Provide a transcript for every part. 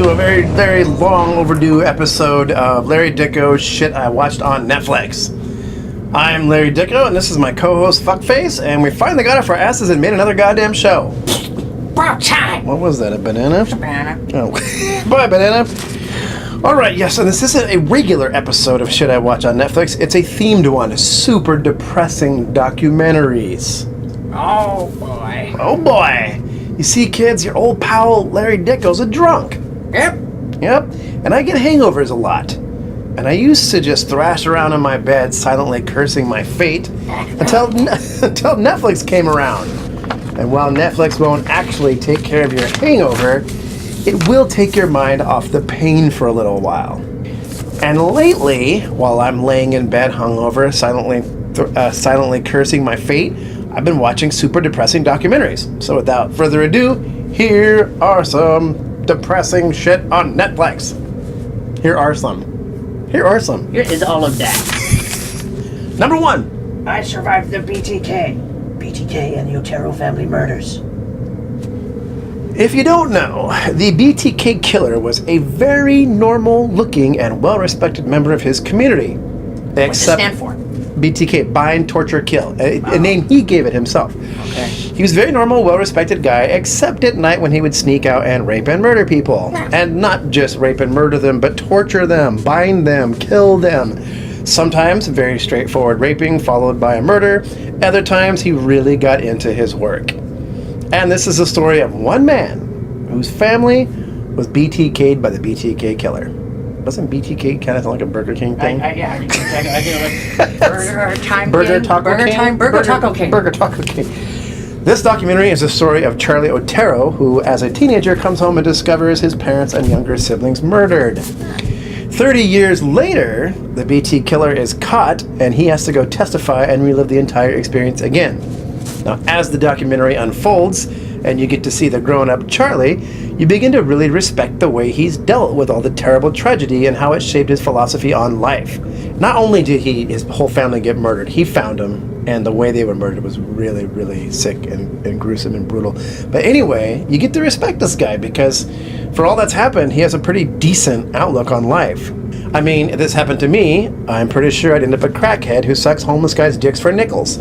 to a very, very long overdue episode of Larry Dicko's Shit I Watched on Netflix. I'm Larry Dicko, and this is my co-host Fuckface, and we finally got off our asses and made another goddamn show. About time! What was that, a banana? It's a banana. Oh, bye, banana. Alright, yes, and this isn't a regular episode of Shit I Watch on Netflix. It's a themed one, super depressing documentaries. Oh, boy. Oh, boy. You see, kids, your old pal Larry Dicko's a drunk. Yep. Yep, and I get hangovers a lot. And I used to just thrash around in my bed, silently cursing my fate, until Netflix came around. And while Netflix won't actually take care of your hangover, it will take your mind off the pain for a little while. And lately, while I'm laying in bed hungover, silently cursing my fate, I've been watching super depressing documentaries. So without further ado, here are some depressing shit on Netflix. Here are some. Here is all of that. Number 1. I survived the BTK and the Otero family murders. If you don't know, the BTK Killer was a very normal-looking and well-respected member of his community. What does it stand for? BTK, bind, torture, kill. A name he gave it himself. Okay. He was a very normal, well-respected guy, except at night when he would sneak out and rape and murder people. And not just rape and murder them, but torture them, bind them, kill them. Sometimes very straightforward raping followed by a murder. Other times he really got into his work. And this is the story of one man whose family was BTK'd by the BTK Killer. Doesn't BTK kind of sound like a Burger King thing? I do like Burger Time Burger King? Taco Burger King? Time? Burger Taco King. Burger Taco King. This documentary is the story of Charlie Otero, who as a teenager comes home and discovers his parents and younger siblings murdered. 30 years later, the BT Killer is caught, and he has to go testify and relive the entire experience again. Now, as the documentary unfolds, and you get to see the grown-up Charlie, you begin to really respect the way he's dealt with all the terrible tragedy and how it shaped his philosophy on life. Not only did his whole family get murdered, he found them, and the way they were murdered was really, really sick and gruesome and brutal. But anyway, you get to respect this guy because for all that's happened, he has a pretty decent outlook on life. I mean, if this happened to me, I'm pretty sure I'd end up a crackhead who sucks homeless guys' dicks for nickels.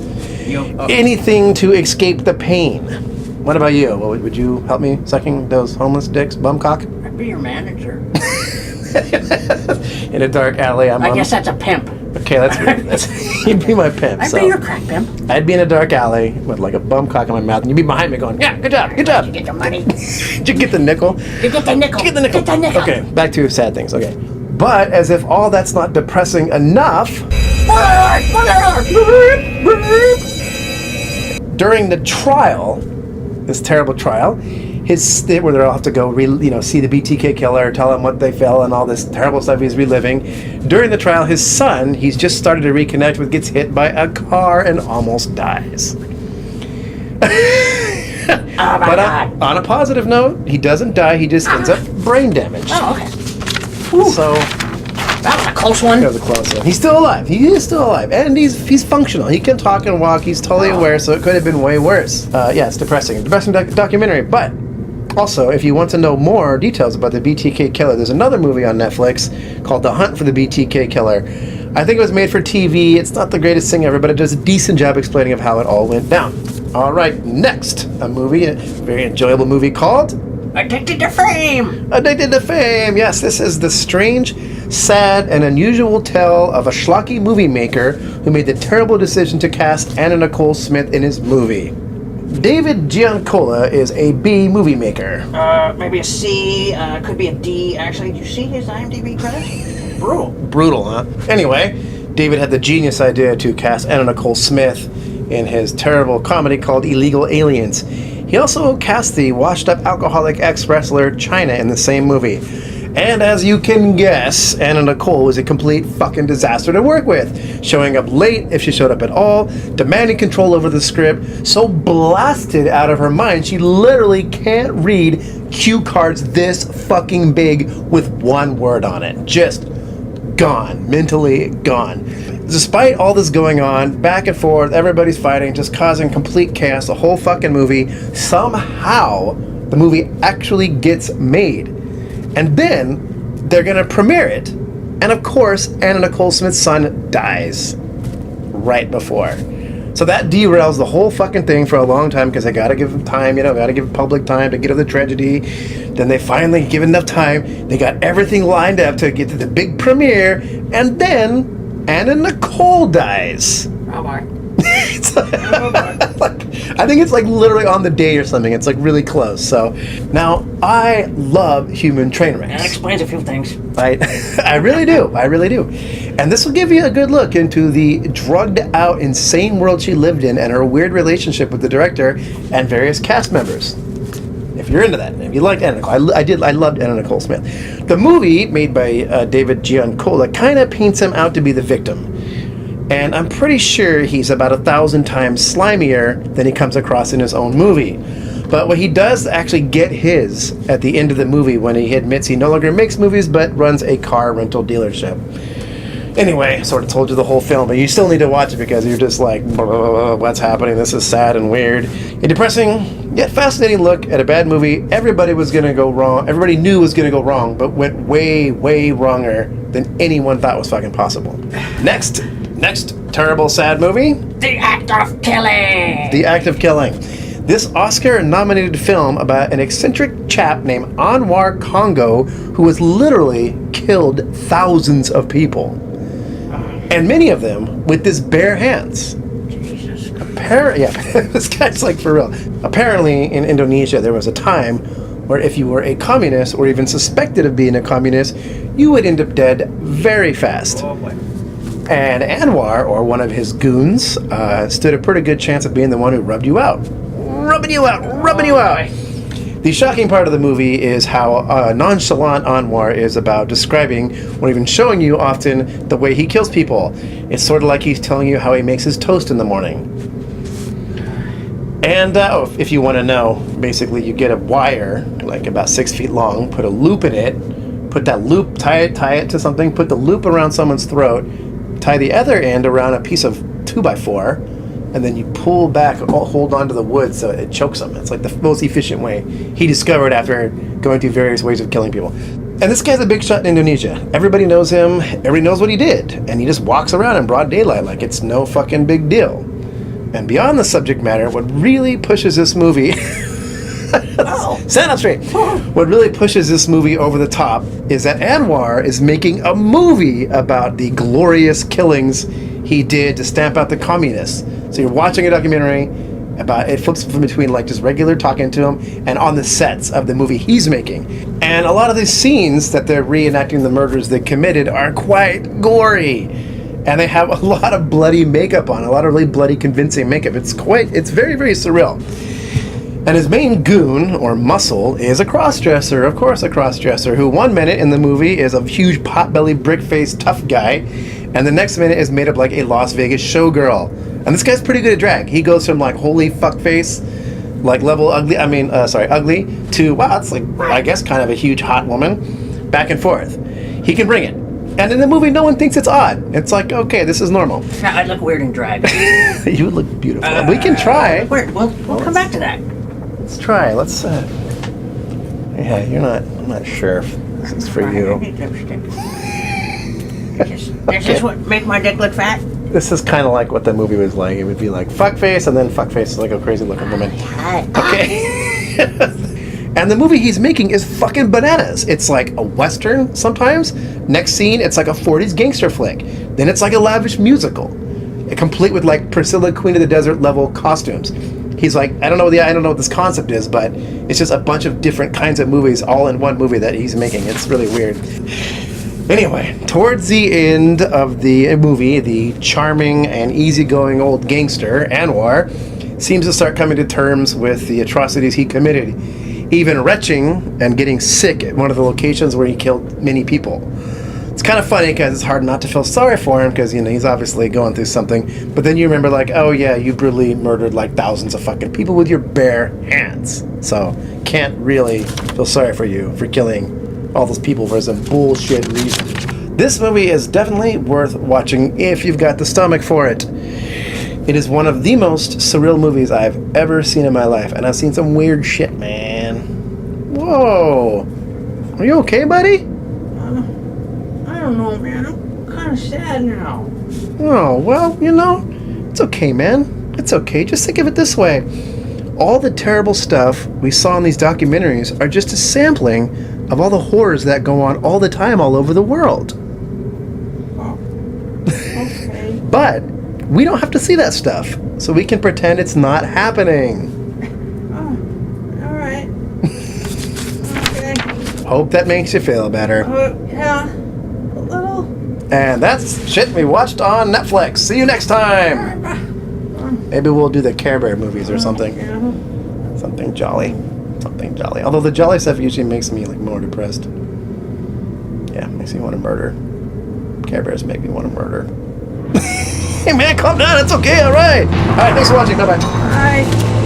Anything to escape the pain. What about you? Well, would you help me sucking those homeless dicks, bumcock? I'd be your manager. In a dark alley, I guess that's a pimp. Okay, you'd be my pimp. I'd be your crack pimp. I'd be in a dark alley with like a bumcock in my mouth, and you'd be behind me going, yeah, good job. You get the money. Did you get the nickel? You get the nickel. Get the nickel. Okay, back to sad things. Okay. But as if all that's not depressing enough, during the trial, this terrible trial, where they'll have to go, see the BTK Killer, tell him what they felt and all this terrible stuff he's reliving. During the trial, his son, he's just started to reconnect with, gets hit by a car and almost dies. But on a positive note, he doesn't die. He just ends up brain damage. Oh, okay. So that was a close one. That was a close one. He's still alive. He is still alive, and he's functional. He can talk and walk. He's totally aware. So it could have been way worse. Yeah, it's depressing. Depressing documentary. But also, if you want to know more details about the BTK Killer, there's another movie on Netflix called The Hunt for the BTK Killer. I think it was made for TV. It's not the greatest thing ever, but it does a decent job explaining of how it all went down. All right, next, a very enjoyable movie called Addicted to Fame! Addicted to Fame! Yes, this is the strange, sad, and unusual tale of a schlocky movie maker who made the terrible decision to cast Anna Nicole Smith in his movie. David Giancola is a B movie maker. Maybe a C, could be a D, actually. Did you see his IMDb credits? Brutal, huh? Anyway, David had the genius idea to cast Anna Nicole Smith in his terrible comedy called Illegal Aliens. He also cast the washed-up alcoholic ex-wrestler Chyna in the same movie. And as you can guess, Anna Nicole was a complete fucking disaster to work with. Showing up late, if she showed up at all, demanding control over the script, so blasted out of her mind, she literally can't read cue cards this fucking big with one word on it. Just gone. Mentally gone. Despite all this going on, back and forth, everybody's fighting, just causing complete chaos, the whole fucking movie, somehow the movie actually gets made. And then they're going to premiere it. And of course, Anna Nicole Smith's son dies right before. So that derails the whole fucking thing for a long time because they got to give them time, got to give public time to get to the tragedy. Then they finally give enough time. They got everything lined up to get to the big premiere. And then Anna Nicole dies. Oh, boy. It's I think it's like literally on the day or something. It's like really close. So now I love human train wrecks. That explains a few things. I really do. I really do. And this will give you a good look into the drugged out, insane world she lived in and her weird relationship with the director and various cast members. If you're into that, if you liked Anna Nicole, I loved Anna Nicole Smith. The movie, made by David Giancola, kind of paints him out to be the victim. And I'm pretty sure he's about 1,000 times slimier than he comes across in his own movie. But what he does actually get his at the end of the movie when he admits he no longer makes movies but runs a car rental dealership. Anyway, I sort of told you the whole film, but you still need to watch it because you're just like, what's happening? This is sad and weird. A depressing yet fascinating look at a bad movie everybody was going to go wrong. Everybody knew was going to go wrong, but went way, way wronger than anyone thought was fucking possible. Next terrible, sad movie. The Act of Killing. The Act of Killing. This Oscar-nominated film about an eccentric chap named Anwar Congo who has literally killed thousands of people. And many of them with his bare hands. Jesus. This guy's like for real. Apparently in Indonesia there was a time where if you were a communist or even suspected of being a communist, you would end up dead very fast. Oh, boy. And Anwar, or one of his goons, stood a pretty good chance of being the one who rubbing you out. The shocking part of the movie is how nonchalant Anwar is about describing, or even showing you often, the way he kills people. It's sort of like he's telling you how he makes his toast in the morning. And if you want to know, basically you get a wire, like about 6 feet long, put a loop in it, put that loop, tie it to something, put the loop around someone's throat, tie the other end around a piece of 2x4, and then you pull back, hold onto the wood so it chokes them. It's like the most efficient way he discovered after going through various ways of killing people. And this guy's a big shot in Indonesia. Everybody knows him, everybody knows what he did, and he just walks around in broad daylight like it's no fucking big deal. And beyond the subject matter, what really pushes this movie... Stand up straight. What really pushes this movie over the top is that Anwar is making a movie about the glorious killings he did to stamp out the communists. So you're watching a documentary about it, flips from between like just regular talking to him and on the sets of the movie he's making. And a lot of these scenes that they're reenacting the murders they committed are quite gory. And they have a lot of bloody makeup on, a lot of really bloody convincing makeup. It's very, very surreal. And his main goon, or muscle, is a crossdresser, of course a crossdresser, who 1 minute in the movie is a huge potbelly, brick-faced, tough guy, and the next minute is made up like a Las Vegas showgirl. And this guy's pretty good at drag. He goes from like holy fuckface, like level ugly, ugly, to, wow, it's like, I guess kind of a huge hot woman, back and forth. He can bring it. And in the movie, no one thinks it's odd. It's like, okay, this is normal. Yeah, I'd look weird in drag. You would look beautiful. We can try. We'll come back to that. Let's try. Let's. Yeah, I'm not sure if this is for you. Does this what make my dick look fat? This is kind of like what the movie was like. It would be like fuckface, and then fuckface is like a crazy looking woman. Okay. And the movie he's making is fucking bananas. It's like a Western sometimes. Next scene, it's like a 40s gangster flick. Then it's like a lavish musical, complete with like Priscilla, Queen of the Desert level costumes. He's like, I don't know what this concept is, but it's just a bunch of different kinds of movies all in one movie that he's making. It's really weird. Anyway, towards the end of the movie, the charming and easygoing old gangster, Anwar, seems to start coming to terms with the atrocities he committed, even retching and getting sick at one of the locations where he killed many people. It's kind of funny because it's hard not to feel sorry for him because, he's obviously going through something. But then you remember like, oh yeah, you brutally murdered like thousands of fucking people with your bare hands. So can't really feel sorry for you for killing all those people for some bullshit reason. This movie is definitely worth watching if you've got the stomach for it. It is one of the most surreal movies I've ever seen in my life. And I've seen some weird shit, man. Whoa. Are you okay, buddy? I don't know, man. I'm kind of sad now. Oh, well, it's okay, man. It's okay. Just think of it this way. All the terrible stuff we saw in these documentaries are just a sampling of all the horrors that go on all the time all over the world. Oh, okay. But we don't have to see that stuff, so we can pretend it's not happening. Oh, all right. Okay. Hope that makes you feel better. Yeah, a little. And that's shit we watched on Netflix. See you next time. Maybe we'll do the Care Bear movies or something. Yeah. Something jolly. Something jolly. Although the jolly stuff usually makes me like more depressed. Yeah, makes me want to murder. Care Bears make me want to murder. Hey man, calm down. It's okay. All right. All right. Thanks for watching. Bye bye. Bye.